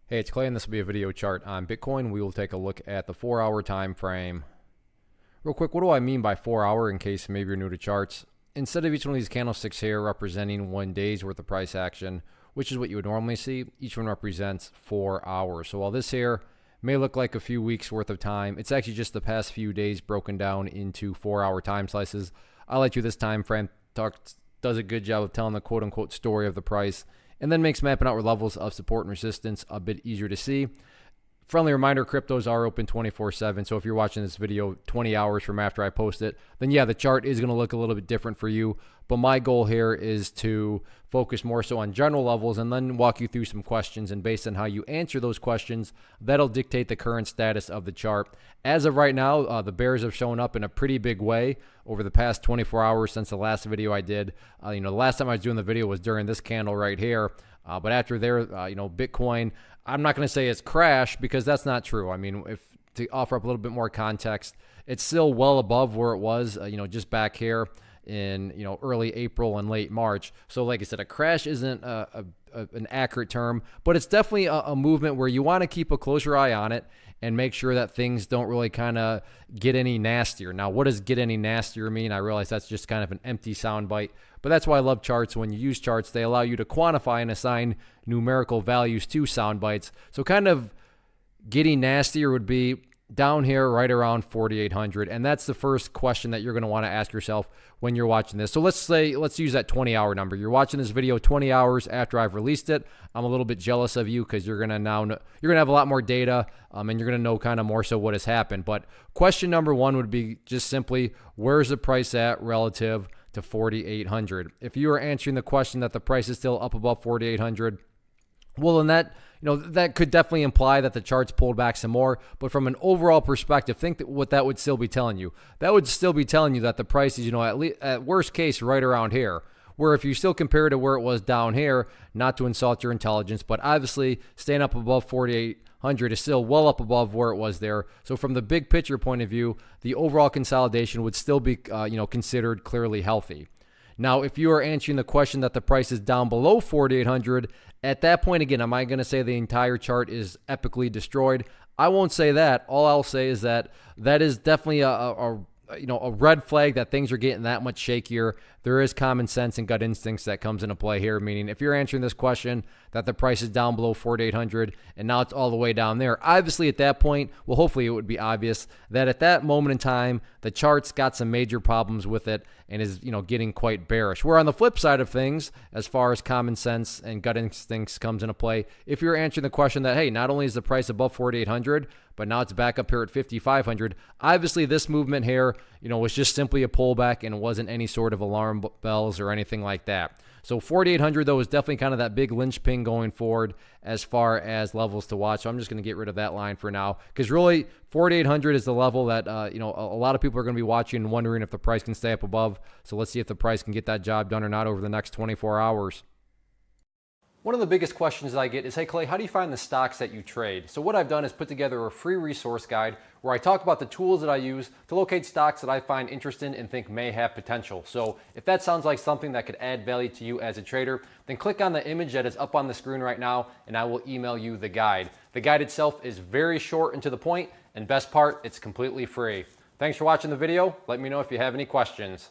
Hey, it's Clay, and this will be a video chart on Bitcoin. We will take a look at the 4-hour time frame. Real quick, what do I mean by 4-hour in case maybe you're new to charts? Instead of each one of these candlesticks here representing 1 day's worth of price action, which is what you would normally see, each one represents 4 hours. So while this here may look like a few weeks worth of time, it's actually just the past few days broken down into 4-hour time slices. I like you this time frame does a good job of telling the quote-unquote story of the price, and then makes mapping out levels of support and resistance a bit easier to see. Friendly reminder, cryptos are open 24/7, so if you're watching this video 20 hours from after I post it, then yeah, the chart is going to look a little bit different for you. But my goal here is to focus more so on general levels and then walk you through some questions, and based on how you answer those questions, that'll dictate the current status of the chart. As of right now, the bears have shown up in a pretty big way over the past 24 hours since the last video I did. The last time I was doing the video was during this candle right here. But after there, Bitcoin, I'm not going to say it's crashed because that's not true. I mean, if to offer up a little bit more context, it's still well above where it was, just back here in, early April and late March. So like I said, a crash isn't an accurate term, but it's definitely a movement where you want to keep a closer eye on it and make sure that things don't really kind of get any nastier. Now, what does get any nastier mean? I realize that's just kind of an empty soundbite, but that's why I love charts. When you use charts, they allow you to quantify and assign numerical values to sound bites. So kind of getting nastier would be down here right around 4,800. And that's the first question that you're going to want to ask yourself when you're watching this. So let's use that 20-hour number. You're watching this video 20 hours after I've released it. I'm a little bit jealous of you because you're going to have a lot more data, and you're going to know kind of more so what has happened. But question number one would be just simply, where's the price at relative to 4,800? If you are answering the question that the price is still up above 4,800, well, then that could definitely imply that the chart's pulled back some more. But from an overall perspective, think that what that would still be telling you. That would still be telling you that the price is, at worst case, right around here. Where if you still compare to where it was down here, not to insult your intelligence, but obviously staying up above 4,800 is still well up above where it was there. So from the big picture point of view, the overall consolidation would still be, considered clearly healthy. Now, if you are answering the question that the price is down below 4,800, at that point, again, am I going to say the entire chart is epically destroyed? I won't say that. All I'll say is that is definitely a red flag that things are getting that much shakier. There is common sense and gut instincts that comes into play here, meaning if you're answering this question that the price is down below 4,800 and now it's all the way down there, obviously at that point, well, hopefully it would be obvious that at that moment in time, the chart's got some major problems with it and is, getting quite bearish. Where on the flip side of things, as far as common sense and gut instincts comes into play, if you're answering the question that, hey, not only is the price above 4,800, but now it's back up here at 5,500. Obviously, this movement here, was just simply a pullback and it wasn't any sort of alarm bells or anything like that. So 4,800, though, is definitely kind of that big linchpin going forward as far as levels to watch. So I'm just going to get rid of that line for now because really 4,800 is the level that, a lot of people are going to be watching and wondering if the price can stay up above. So let's see if the price can get that job done or not over the next 24 hours. One of the biggest questions that I get is, hey Clay, how do you find the stocks that you trade? So what I've done is put together a free resource guide where I talk about the tools that I use to locate stocks that I find interesting and think may have potential. So if that sounds like something that could add value to you as a trader, then click on the image that is up on the screen right now and I will email you the guide. The guide itself is very short and to the point, and best part, it's completely free. Thanks for watching the video. Let me know if you have any questions.